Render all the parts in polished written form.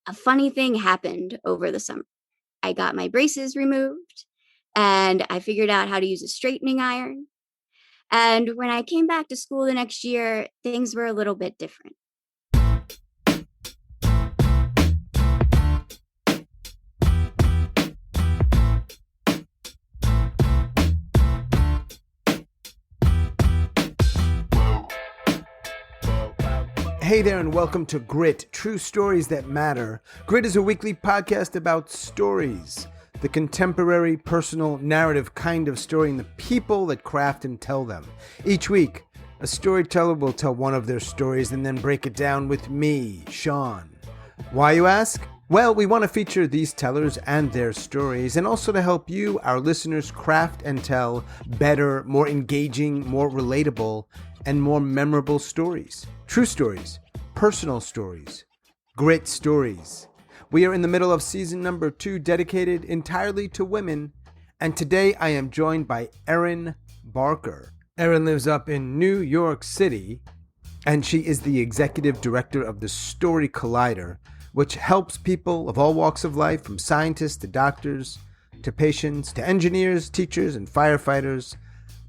a funny thing happened over the summer. I got my braces removed and I figured out how to use a straightening iron. And when I came back to school the next year, things were a little bit different. Hey there, and welcome to Grit, True Stories That Matter. Grit is a weekly podcast about stories, the contemporary, personal, narrative kind of story, and the people that craft and tell them. Each week, a storyteller will tell one of their stories and then break it down with me, Sean. Why, you ask? Well, we want to feature these tellers and their stories, and also to help you, our listeners, craft and tell better, more engaging, more relatable, and more memorable stories. True stories, personal stories, grit stories. We are in the middle of season number 2, dedicated entirely to women, and today I am joined by Erin Barker. Erin lives up in New York City, and she is the executive director of the Story Collider, which helps people of all walks of life, from scientists to doctors to patients to engineers, teachers, and firefighters,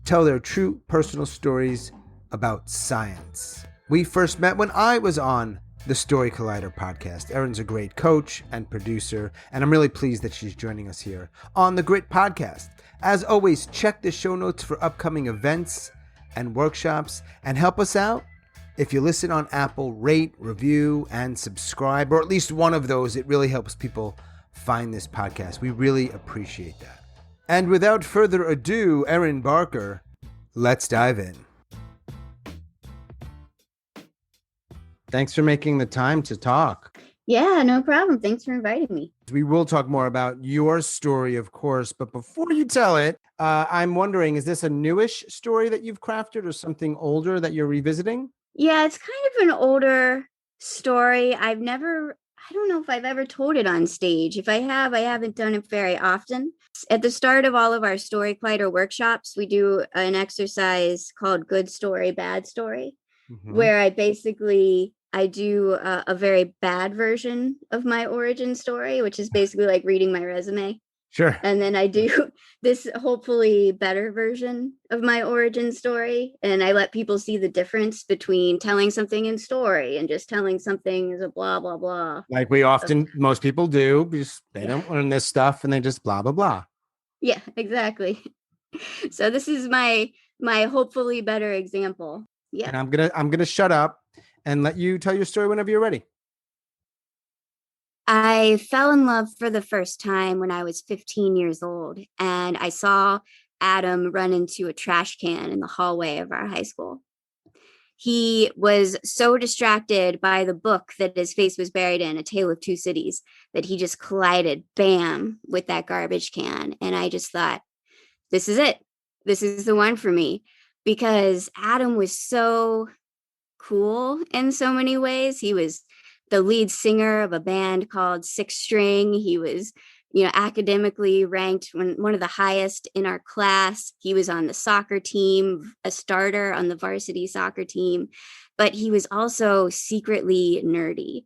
tell their true personal stories about science. We first met when I was on the Story Collider podcast. Erin's a great coach and producer, and I'm really pleased that she's joining us here on the Grit podcast. As always, check the show notes for upcoming events and workshops, and help us out. If you listen on Apple, rate, review, and subscribe, or at least one of those. It really helps people find this podcast. We really appreciate that. And without further ado, Erin Barker, let's dive in. Thanks for making the time to talk. Yeah, no problem. Thanks for inviting me. We will talk more about your story, of course, but before you tell it, I'm wondering, is this a newish story that you've crafted or something older that you're revisiting? Yeah, it's kind of an older story. I don't know if I've ever told it on stage. If I have, I haven't done it very often. At the start of all of our Story Collider workshops, we do an exercise called Good Story, Bad Story, where I do a very bad version of my origin story, which is basically like reading my resume. Sure. And then I do this hopefully better version of my origin story. And I let people see the difference between telling something in story and just telling something as a blah, blah, blah. Like most people do, because they don't learn this stuff and they just blah, blah, blah. Yeah, exactly. So this is my hopefully better example. Yeah. And I'm gonna shut up and let you tell your story whenever you're ready. I fell in love for the first time when I was 15 years old, and I saw Adam run into a trash can in the hallway of our high school. He was so distracted by the book that his face was buried in, A Tale of Two Cities, that he just collided, bam, with that garbage can. And I just thought, this is it. This is the one for me. Because Adam was so cool in so many ways. He was the lead singer of a band called Six String. He was, academically ranked one of the highest in our class. He was on the soccer team, a starter on the varsity soccer team, but he was also secretly nerdy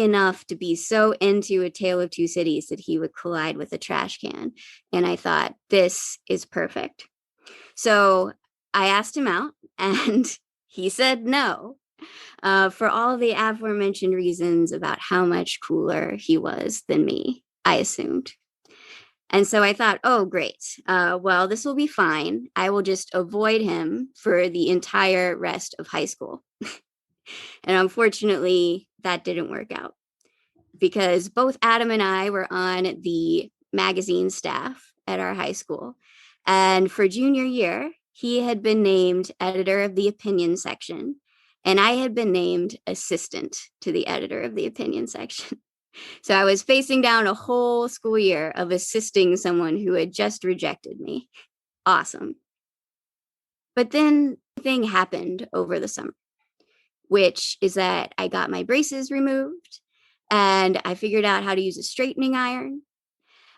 enough to be so into A Tale of Two Cities that he would collide with a trash can. And I thought, this is perfect. So I asked him out and he said no, for all the aforementioned reasons about how much cooler he was than me, I assumed. And so I thought, oh, great. Well, this will be fine. I will just avoid him for the entire rest of high school. And unfortunately, that didn't work out because both Adam and I were on the magazine staff at our high school. And for junior year, he had been named editor of the opinion section, and I had been named assistant to the editor of the opinion section. So I was facing down a whole school year of assisting someone who had just rejected me. Awesome. But then a thing happened over the summer, which is that I got my braces removed and I figured out how to use a straightening iron.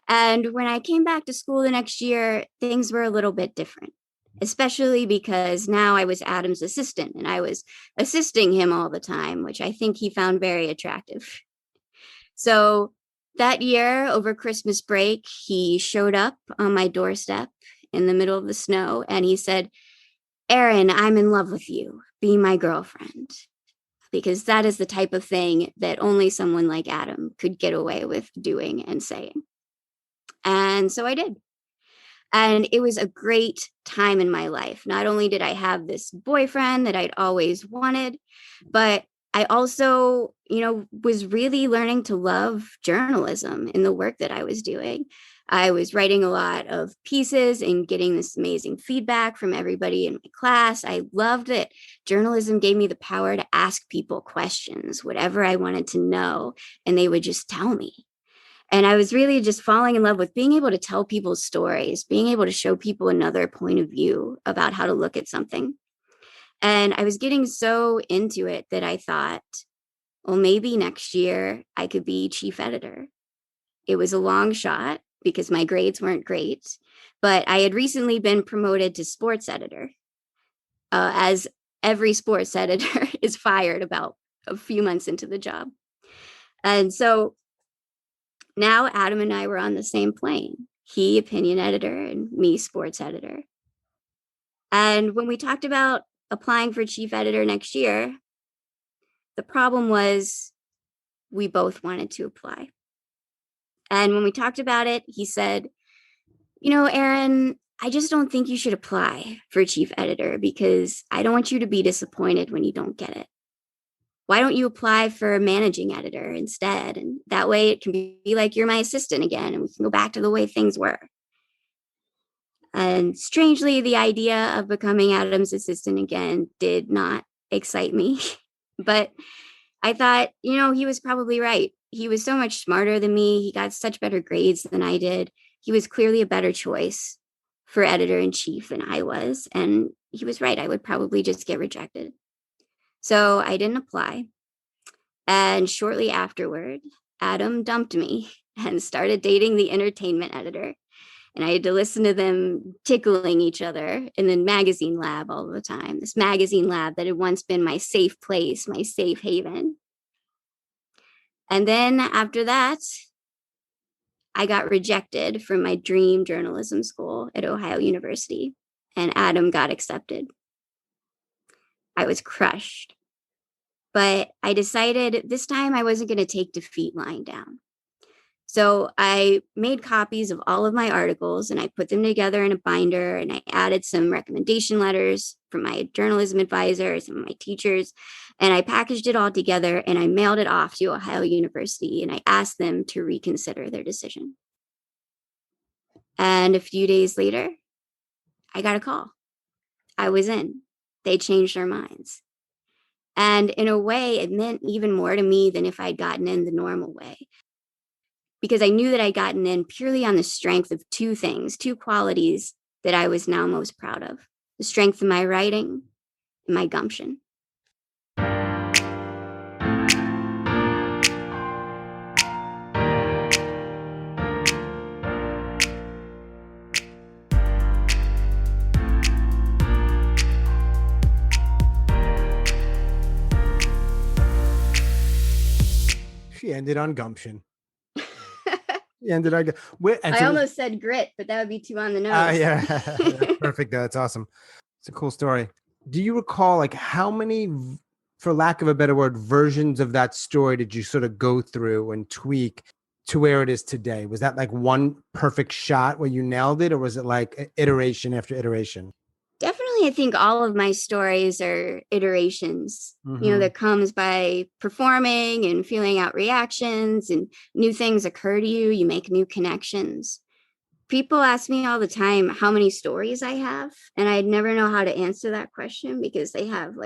And when I came back to school the next year, things were a little bit different, especially because now I was Adam's assistant and I was assisting him all the time, which I think he found very attractive. So that year over Christmas break, he showed up on my doorstep in the middle of the snow and he said, Erin, I'm in love with you. Be my girlfriend. Because that is the type of thing that only someone like Adam could get away with doing and saying. And so I did. And it was a great time in my life. Not only did I have this boyfriend that I'd always wanted, but I also, was really learning to love journalism in the work that I was doing. I was writing a lot of pieces and getting this amazing feedback from everybody in my class. I loved it. Journalism gave me the power to ask people questions, whatever I wanted to know, and they would just tell me. And I was really just falling in love with being able to tell people's stories, being able to show people another point of view about how to look at something. And I was getting so into it that I thought, well, maybe next year I could be chief editor. It was a long shot because my grades weren't great, but I had recently been promoted to sports editor, as every sports editor is fired about a few months into the job. And so now Adam and I were on the same plane. He opinion editor and me sports editor. And when we talked about applying for chief editor next year, the problem was we both wanted to apply. And when we talked about it, he said, Erin, I just don't think you should apply for chief editor because I don't want you to be disappointed when you don't get it. Why don't you apply for a managing editor instead? And that way it can be like you're my assistant again and we can go back to the way things were. And strangely, the idea of becoming Adam's assistant again did not excite me. But I thought, he was probably right. He was so much smarter than me. He got such better grades than I did. He was clearly a better choice for editor in chief than I was. And he was right. I would probably just get rejected. So I didn't apply. And shortly afterward, Adam dumped me and started dating the entertainment editor. And I had to listen to them tickling each other in the magazine lab all the time. This magazine lab that had once been my safe place, my safe haven. And then after that, I got rejected from my dream journalism school at Ohio University, and Adam got accepted. I was crushed. But I decided this time I wasn't going to take defeat lying down. So I made copies of all of my articles and I put them together in a binder and I added some recommendation letters from my journalism advisor, some of my teachers, and I packaged it all together and I mailed it off to Ohio University and I asked them to reconsider their decision. And a few days later, I got a call. I was in. They changed their minds. And in a way, it meant even more to me than if I'd gotten in the normal way. Because I knew that I'd gotten in purely on the strength of two things, two qualities that I was now most proud of. The strength of my writing and my gumption. She ended on gumption. I almost said grit, but that would be too on the nose. Yeah. Perfect. That's awesome. It's a cool story. Do you recall like how many, for lack of a better word, versions of that story did you sort of go through and tweak to where it is today? Was that like one perfect shot where you nailed it, or was it like iteration after iteration? Definitely, I think all of my stories are iterations, that comes by performing and feeling out reactions and new things occur to you. You make new connections. People ask me all the time how many stories I have, and I'd never know how to answer that question because they have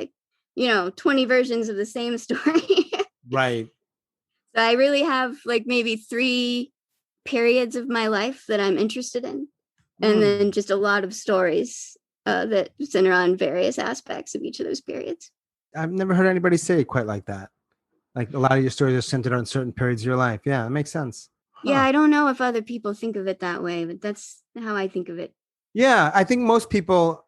20 versions of the same story. Right. So I really have maybe 3 periods of my life that I'm interested in, and then just a lot of stories that center on various aspects of each of those periods. I've never heard anybody say it quite like that. Like a lot of your stories are centered on certain periods of your life. Yeah, that makes sense. Huh. Yeah, I don't know if other people think of it that way, but that's how I think of it. Yeah, I think most people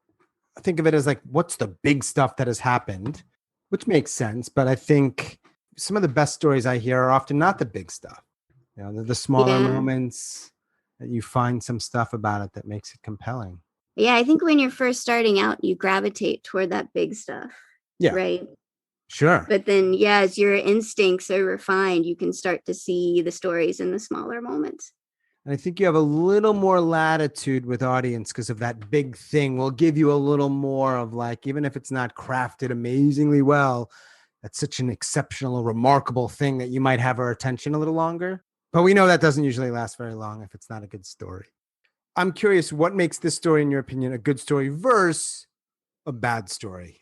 think of it as like, what's the big stuff that has happened, which makes sense. But I think some of the best stories I hear are often not the big stuff. The smaller Yeah. moments that you find some stuff about it that makes it compelling. Yeah, I think when you're first starting out, you gravitate toward that big stuff, Yeah, right? sure. But then, yeah, as your instincts are refined, you can start to see the stories in the smaller moments. And I think you have a little more latitude with audience because of that big thing. Will give you a little more of like, even if it's not crafted amazingly well, that's such an exceptional, remarkable thing that you might have our attention a little longer. But we know that doesn't usually last very long if it's not a good story. I'm curious, what makes this story, in your opinion, a good story versus a bad story?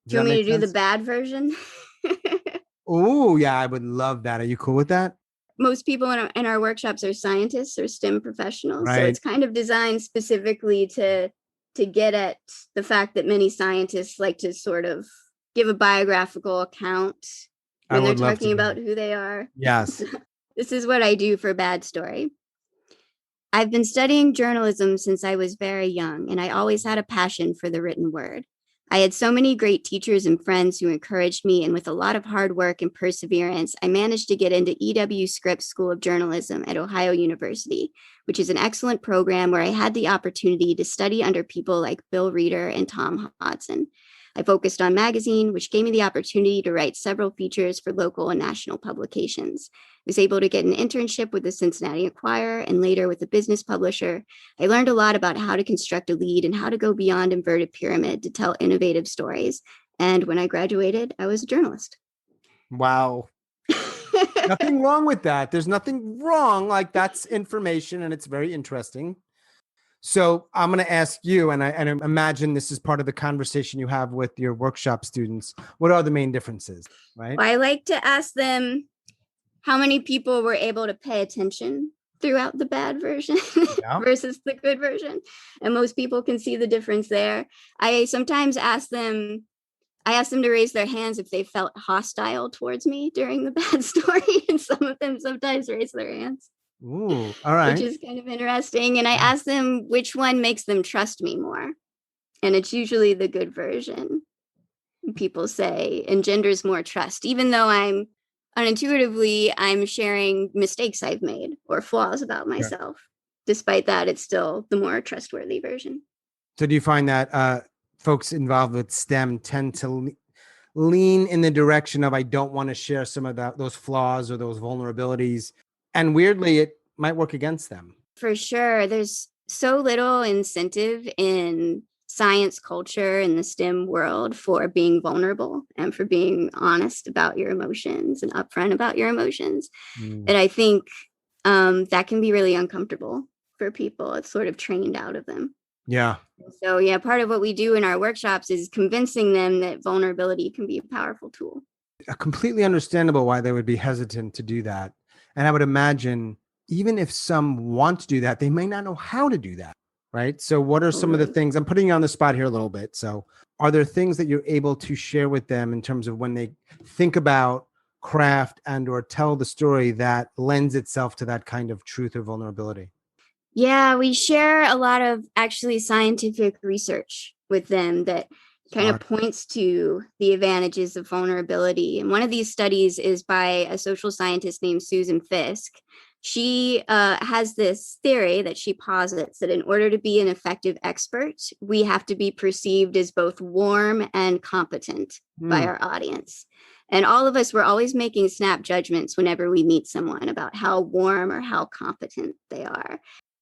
Does Do you that want me make to do the sense? bad version? Oh, yeah, I would love that. Are you cool with that? Most people in our workshops are scientists or STEM professionals. So Right. it's kind of designed specifically to get at the fact that many scientists like to sort of give a biographical account I when they're would love to talking do about that. who they are. Yes. So this is what I do for Bad Story. I've been studying journalism since I was very young, and I always had a passion for the written word. I had so many great teachers and friends who encouraged me, and with a lot of hard work and perseverance, I managed to get into EW Scripps School of Journalism at Ohio University, which is an excellent program where I had the opportunity to study under people like Bill Reeder and Tom Hodson. I focused on magazine, which gave me the opportunity to write several features for local and national publications. I was able to get an internship with the Cincinnati Enquirer and later with a business publisher. I learned a lot about how to construct a lead and how to go beyond inverted pyramid to tell innovative stories. And when I graduated, I was a journalist. Wow. Nothing wrong with that. There's nothing wrong. Like that's information and it's very interesting. So I'm going to ask you, and I imagine this is part of the conversation you have with your workshop students. What are the main differences, right? I like to ask them how many people were able to pay attention throughout the bad version Yeah. versus the good version. And most people can see the difference there. I sometimes ask them to raise their hands if they felt hostile towards me during the bad story. And some of them sometimes raise their hands, Ooh, all which right. is kind of interesting. And I Yeah. ask them which one makes them trust me more. And it's usually the good version. People say engenders more trust, even though I'm sharing mistakes I've made or flaws about Sure. myself. Despite that, it's still the more trustworthy version. So do you find that folks involved with STEM tend to lean in the direction of I don't want to share some of those flaws or those vulnerabilities, and weirdly, it might work against them. For sure, there's so little incentive in science culture in the STEM world for being vulnerable and for being honest about your emotions and upfront about your emotions. Mm. And I think that can be really uncomfortable for people. It's sort of trained out of them. Yeah. So, yeah, part of what we do in our workshops is convincing them that vulnerability can be a powerful tool. Completely understandable why they would be hesitant to do that. And I would imagine even if some want to do that, they may not know how to do that. Right. So, what are some of the Totally. things? I'm putting you on the spot here a little bit. So, are there things that you're able to share with them in terms of when they think about craft and or tell the story that lends itself to that kind of truth or vulnerability? Yeah, we share a lot of actually scientific research with them that kind of Smart. points to the advantages of vulnerability. And one of these studies is by a social scientist named Susan Fiske. She has this theory that she posits that in order to be an effective expert, we have to be perceived as both warm and competent by Hmm. our audience. And all of us, we're always making snap judgments whenever we meet someone about how warm or how competent they are,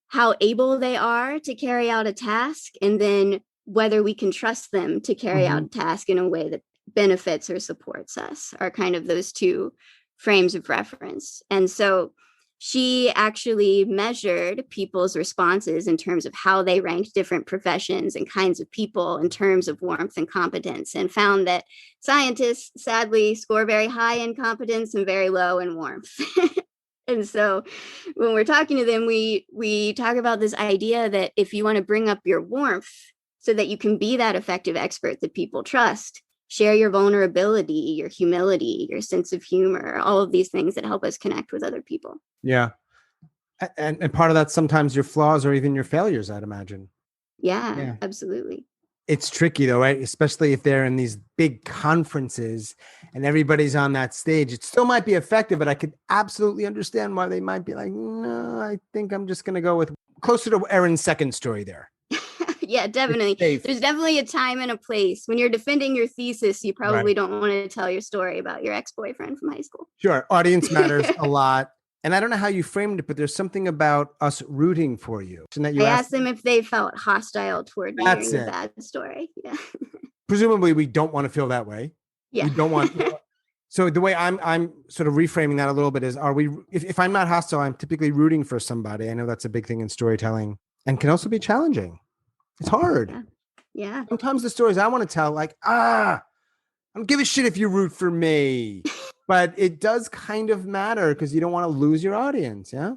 how able they are to carry out a task, and then whether we can trust them to carry out Mhm. a task in a way that benefits or supports us are kind of those two frames of reference. And so she actually measured people's responses in terms of how they ranked different professions and kinds of people in terms of warmth and competence, and found that scientists sadly score very high in competence and very low in warmth. And so when we're talking to them, we talk about this idea that if you want to bring up your warmth so that you can be that effective expert that people trust, share your vulnerability, your humility, your sense of humor, all of these things that help us connect with other people. Yeah. And part of that sometimes your flaws or even your failures, I'd imagine. Yeah, Yeah. absolutely. It's tricky though, right? Especially if they're in these big conferences and everybody's on that stage. It still might be effective, but I could absolutely understand why they might be like, no, I think I'm just going to go with closer to Erin's second story there. Yeah, It's definitely. safe. There's definitely a time and a place. When you're defending your thesis, you probably Right. don't want to tell your story about your ex-boyfriend from high school. Sure. Audience matters a lot. And I don't know how you framed it, but there's something about us rooting for you. And that I you asked. asked them if they felt hostile toward me That's during the it. bad story. Yeah. Presumably we don't want to feel that way. Yeah. We don't want, so the way I'm sort of reframing that a little bit is, are we, if I'm not hostile, I'm typically rooting for somebody. I know that's a big thing in storytelling and can also be challenging. It's hard. Yeah. Yeah. Sometimes the stories I want to tell, like, I don't give a shit if you root for me, but it does kind of matter because you don't want to lose your audience. Yeah. Hmm.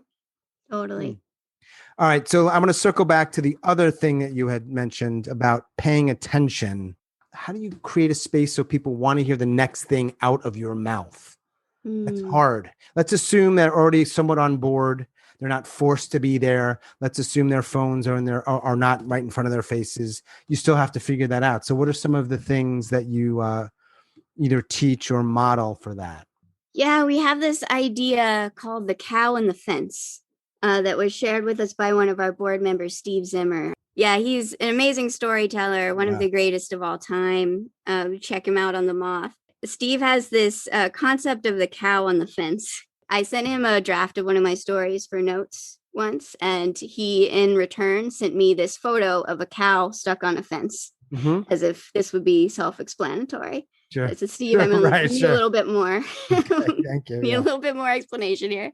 Totally. All right. So I'm going to circle back to the other thing that you had mentioned about paying attention. How do you create a space so people want to hear the next thing out of your mouth? That's Mm. hard. Let's assume they're already somewhat on board. They're not forced to be there. Let's assume their phones are not right in front of their faces. You still have to figure that out. So what are some of the things that you either teach or model for that? Yeah, we have this idea called the cow and the fence that was shared with us by one of our board members, Steve Zimmer. Yeah, he's an amazing storyteller, one of Yeah. the greatest of all time. Check him out on The Moth. Steve has this concept of the cow on the fence. I sent him a draft of one of my stories for notes once, and he, in return, sent me this photo of a cow stuck on a fence, Mm-hmm. as if this would be self-explanatory. Sure. So Steve, Sure. I'm gonna Right. need a Sure. little bit more. Okay. Thank you. Need a Yeah. little bit more explanation here.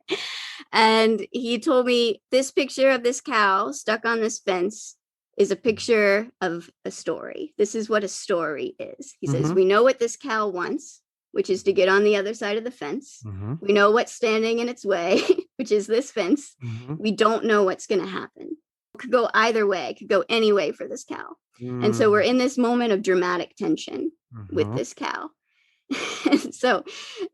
And he told me this picture of this cow stuck on this fence is a picture of a story. This is what a story is. He says, Mm-hmm. we know what this cow wants, which is to get on the other side of the fence. Mm-hmm. We know what's standing in its way, which is this fence. Mm-hmm. We don't know what's going to happen. It could go either way, it could go any way for this cow. And so we're in this moment of dramatic tension with Mm-hmm. this cow. So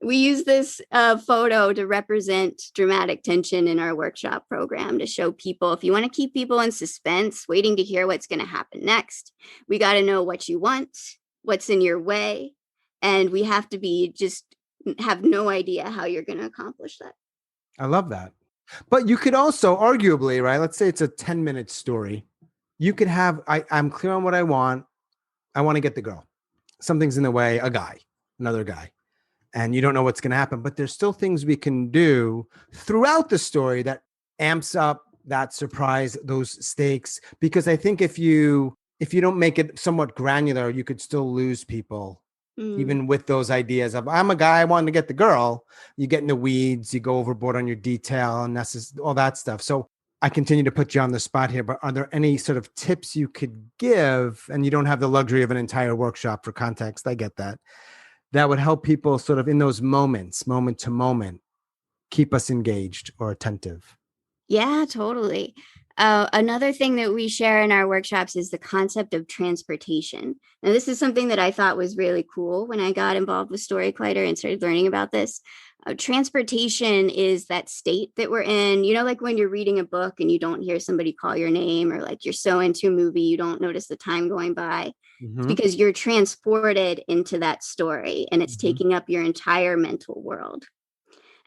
we use this photo to represent dramatic tension in our workshop program to show people, if you want to keep people in suspense, waiting to hear what's going to happen next, we got to know what you want, what's in your way, and we have to be just have no idea how you're going to accomplish that. I love that. But you could also arguably, right? Let's say it's a 10-minute story. You could have, I'm clear on what I want. I want to get the girl. Something's in the way, a guy, another guy. And you don't know what's going to happen, but there's still things we can do throughout the story that amps up that surprise, those stakes. Because I think if you don't make it somewhat granular, you could still lose people. Even with those ideas of I'm a guy, I want to get the girl, you get in the weeds, you go overboard on your detail and that's all that stuff. So I continue to put you on the spot here, but are there any sort of tips you could give? And you don't have the luxury of an entire workshop for context. I get that. That would help people sort of in those moments, moment to moment, keep us engaged or attentive. Yeah, totally. Another thing that we share in our workshops is the concept of transportation. Now, this is something that I thought was really cool when I got involved with Story Collider and started learning about this. Transportation is that state that we're in. You know, like when you're reading a book and you don't hear somebody call your name, or like you're so into a movie, you don't notice the time going by. It's Mm-hmm. because you're transported into that story and it's Mm-hmm. taking up your entire mental world.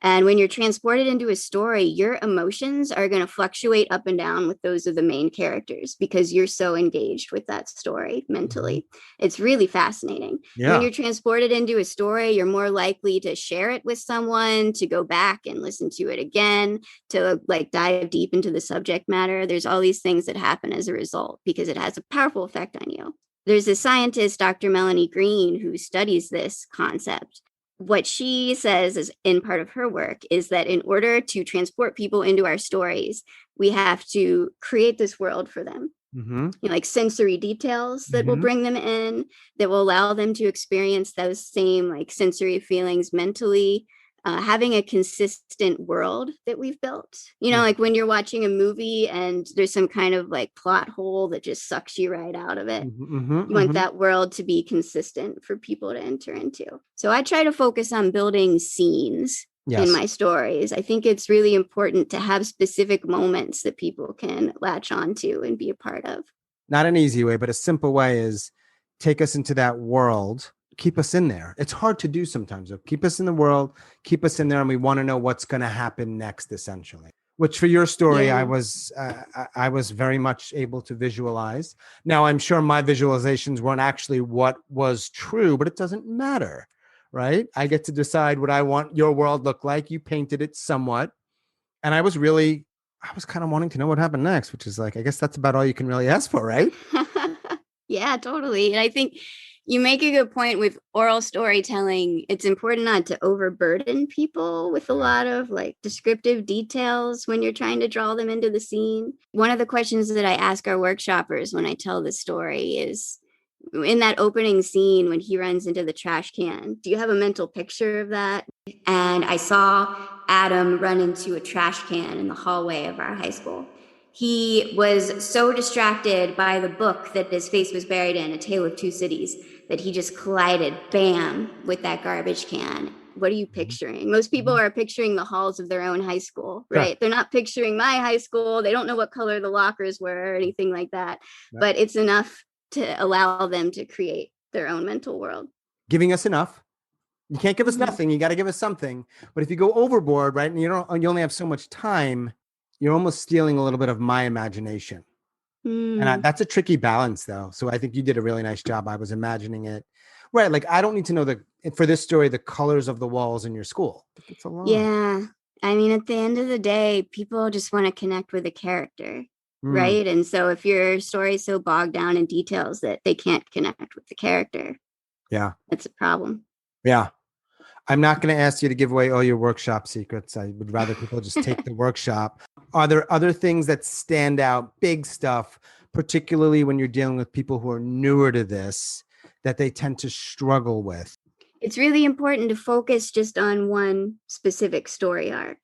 And when you're transported into a story, your emotions are going to fluctuate up and down with those of the main characters because you're so engaged with that story Mm-hmm. mentally. It's really fascinating. When Yeah. you're transported into a story, you're more likely to share it with someone, to go back and listen to it again, to like dive deep into the subject matter. There's all these things that happen as a result because it has a powerful effect on you. There's a scientist, Dr. Melanie Green, who studies this concept. What she says is in part of her work is that in order to transport people into our stories, we have to create this world for them. Mm-hmm. You know, like sensory details that will Mm-hmm. bring them in, that will allow them to experience those same like sensory feelings mentally. Having a consistent world that we've built, you know, like when you're watching a movie and there's some kind of like plot hole that just sucks you right out of it. Mm-hmm. You want Mm-hmm. that world to be consistent for people to enter into. So I try to focus on building scenes in Yes. my stories. I think it's really important to have specific moments that people can latch onto and be a part of. Not an easy way, but a simple way is take us into that world, keep us in there. It's hard to do sometimes. So keep us in the world, keep us in there, and we want to know what's going to happen next, essentially. Which for your story, Yeah. I was very much able to visualize. Now, I'm sure my visualizations weren't actually what was true, but it doesn't matter, right? I get to decide what I want your world look like. You painted it somewhat, and I was kind of wanting to know what happened next, which is like, I guess that's about all you can really ask for, right? Yeah, totally. And I think you make a good point with oral storytelling. It's important not to overburden people with a lot of like descriptive details when you're trying to draw them into the scene. One of the questions that I ask our workshoppers when I tell the story is, in that opening scene when he runs into the trash can, do you have a mental picture of that? And I saw Adam run into a trash can in the hallway of our high school. He was so distracted by the book that his face was buried in, A Tale of Two Cities, that he just collided, bam, with that garbage can. What are you picturing? Most people are picturing the halls of their own high school, Sure. right? They're not picturing my high school. They don't know what color the lockers were or anything like that. Yep. But it's enough to allow them to create their own mental world. Giving us enough. You can't give us nothing. You got to give us something. But if you go overboard, right, and you only have so much time, you're almost stealing a little bit of my imagination. And that's a tricky balance, though. So I think you did a really nice job. I was imagining it. Right. Like, I don't need to know for this story, the colors of the walls in your school. It's a lot. Yeah. I mean, at the end of the day, people just want to connect with a character, right? And so if your story is so bogged down in details that they can't connect with the character, yeah, that's a problem. Yeah. I'm not going to ask you to give away all your workshop secrets. I would rather people just take the workshop. Are there other things that stand out, big stuff, particularly when you're dealing with people who are newer to this, that they tend to struggle with? It's really important to focus just on one specific story arc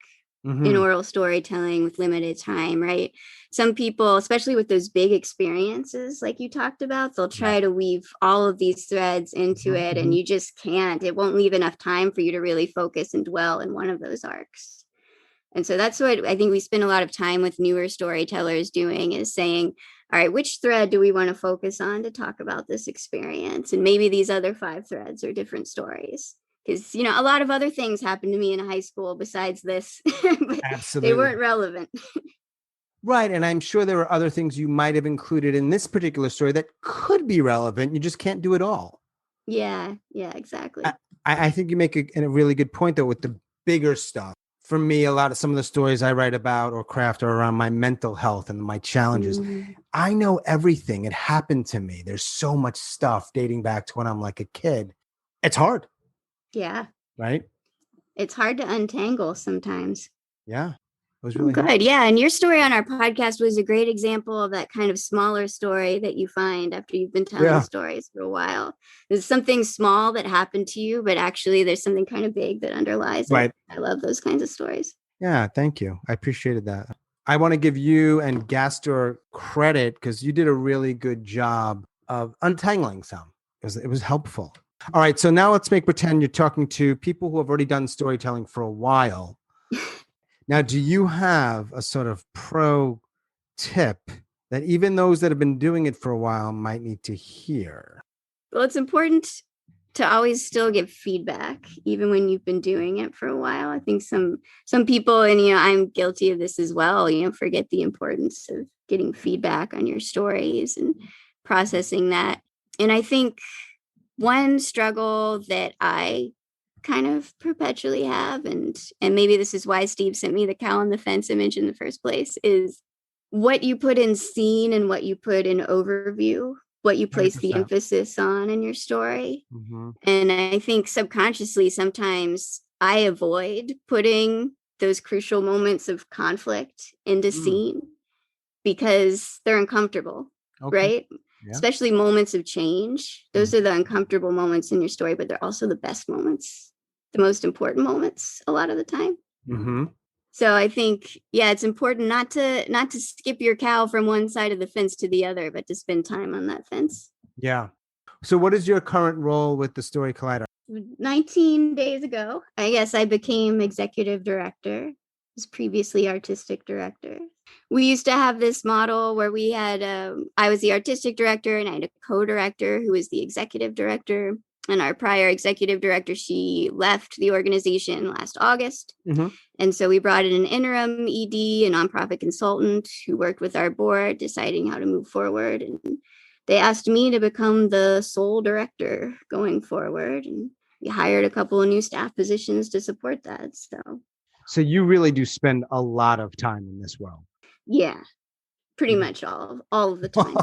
in oral storytelling with limited time, right? Some people, especially with those big experiences like you talked about, they'll try to weave all of these threads into it, and you just can't. It won't leave enough time for you to really focus and dwell in one of those arcs. And so that's what I think we spend a lot of time with newer storytellers doing, is saying, all right, which thread do we want to focus on to talk about this experience? And maybe these other 5 threads are different stories. Because, a lot of other things happened to me in high school besides this, but Absolutely. they weren't relevant. Right. And I'm sure there are other things you might have included in this particular story that could be relevant. You just can't do it all. Yeah, exactly. I think you make a really good point, though, with the bigger stuff. For me, some of the stories I write about or craft are around my mental health and my challenges. I know everything. It happened to me. There's so much stuff dating back to when I'm like a kid. It's hard. Yeah. Right? It's hard to untangle sometimes. Yeah. It was really good. hard. Yeah. And your story on our podcast was a great example of that kind of smaller story that you find after you've been telling stories for a while. There's something small that happened to you, but actually there's something kind of big that underlies it. I love those kinds of stories. Yeah. Thank you. I appreciated that. I want to give you and Gastor credit because you did a really good job of untangling some. It was helpful. All right. So now let's make pretend you're talking to people who have already done storytelling for a while. Now, do you have a sort of pro tip that even those that have been doing it for a while might need to hear? Well, it's important to always still give feedback, even when you've been doing it for a while. I think some people, and I'm guilty of this as well, forget the importance of getting feedback on your stories and processing that. And I think one struggle that I kind of perpetually have, and maybe this is why Steve sent me the cow on the fence image in the first place, is what you put in scene and what you put in overview, what you place 100%. The emphasis on in your story. And I think subconsciously sometimes I avoid putting those crucial moments of conflict into scene because they're uncomfortable, right? Yeah. Especially moments of change. Those are the uncomfortable moments in your story, but they're also the best moments, the most important moments a lot of the time. So I think, it's important not to skip your cow from one side of the fence to the other, but to spend time on that fence. Yeah. So what is your current role with the Story Collider? 19 days ago, I guess I became executive director. I was previously artistic director. We used to have this model where we had, I was the artistic director and I had a co-director who was the executive director. And our prior executive director, she left the organization last August. Mm-hmm. And so we brought in an interim ED, a nonprofit consultant who worked with our board, deciding how to move forward. And they asked me to become the sole director going forward. And we hired a couple of new staff positions to support that. So you really do spend a lot of time in this world. Yeah, pretty much all of the time.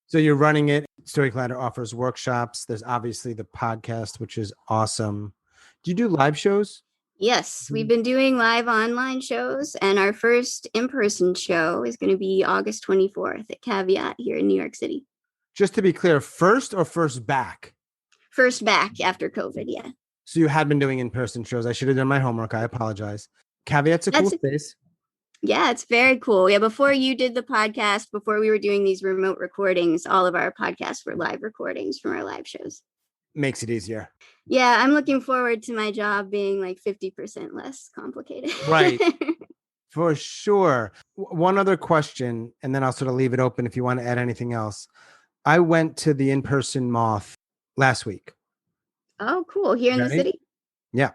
So you're running it. Story Collider offers workshops. There's obviously the podcast, which is awesome. Do you do live shows? Yes, we've been doing live online shows, and our first in-person show is going to be August 24th at Caveat here in New York City. Just to be clear, first or first back? First back after COVID, yeah. So you had been doing in-person shows. I should have done my homework. I apologize. Caveat's a cool space. Yeah, it's very cool. Yeah, before you did the podcast, before we were doing these remote recordings, all of our podcasts were live recordings from our live shows. Makes it easier. Yeah, I'm looking forward to my job being like 50% less complicated. Right. For sure. One other question, and then I'll sort of leave it open if you want to add anything else. I went to the in-person Moth last week. Oh, cool. Here in the city? Yeah.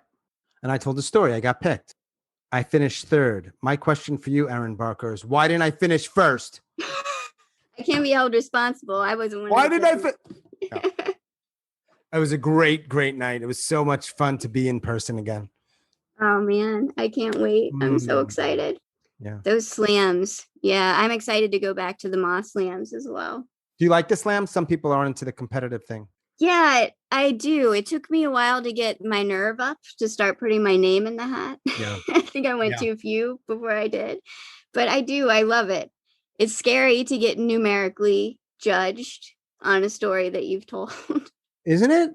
And I told the story. I got picked. I finished third. My question for you, Erin Barker, is why didn't I finish first? I can't be held responsible. I wasn't one. Why did I? No. It was a great, great night. It was so much fun to be in person again. Oh man, I can't wait. I'm so excited. Yeah. Those slams. Yeah, I'm excited to go back to the Moth slams as well. Do you like the slams? Some people aren't into the competitive thing. Yeah, I do. It took me a while to get my nerve up to start putting my name in the hat. Yeah. I think I went to a few before I did. But I do. I love it. It's scary to get numerically judged on a story that you've told. Isn't it?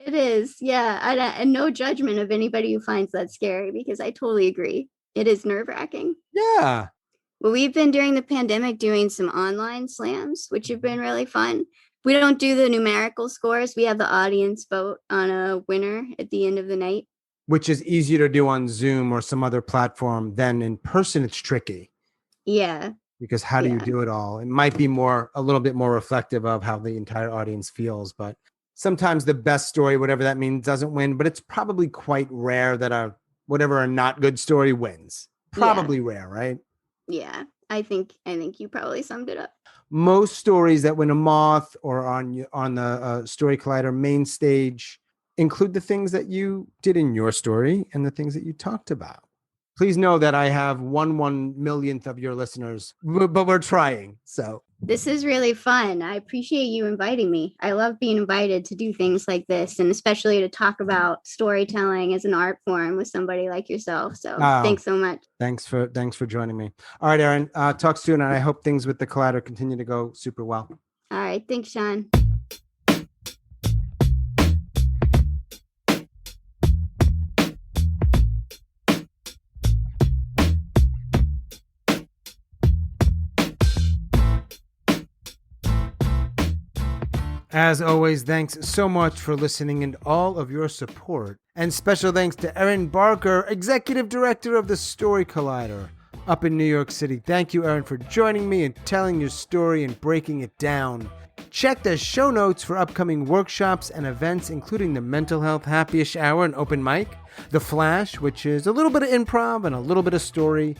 It is. Yeah. And no judgment of anybody who finds that scary, because I totally agree. It is nerve-wracking. Yeah. Well, we've been during the pandemic doing some online slams, which have been really fun. We don't do the numerical scores. We have the audience vote on a winner at the end of the night. Which is easier to do on Zoom or some other platform than in person. It's tricky. Yeah. Because how do you do it all? It might be a little bit more reflective of how the entire audience feels. But sometimes the best story, whatever that means, doesn't win. But it's probably quite rare that a not good story wins. Probably rare, right? Yeah. I think you probably summed it up. Most stories that win a Moth or on the Story Collider main stage include the things that you did in your story and the things that you talked about. Please know that I have 1/1,000,000th of your listeners, but we're trying. So this is really fun. I appreciate you inviting me. I love being invited to do things like this, and especially to talk about storytelling as an art form with somebody like yourself. So thanks so much. Thanks for joining me. All right, Erin, talk soon. And I hope things with the Collider continue to go super well. All right. Thanks, Sean. As always, thanks so much for listening and all of your support. And special thanks to Erin Barker, Executive Director of the Story Collider up in New York City. Thank you, Erin, for joining me and telling your story and breaking it down. Check the show notes for upcoming workshops and events, including the Mental Health Happy-ish Hour and Open Mic, The Flash, which is a little bit of improv and a little bit of story,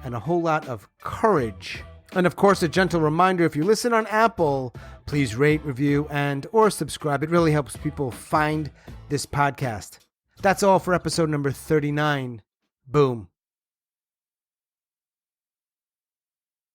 and a whole lot of courage. And of course, a gentle reminder, if you listen on Apple, please rate, review, or subscribe. It really helps people find this podcast. That's all for episode number 39. Boom.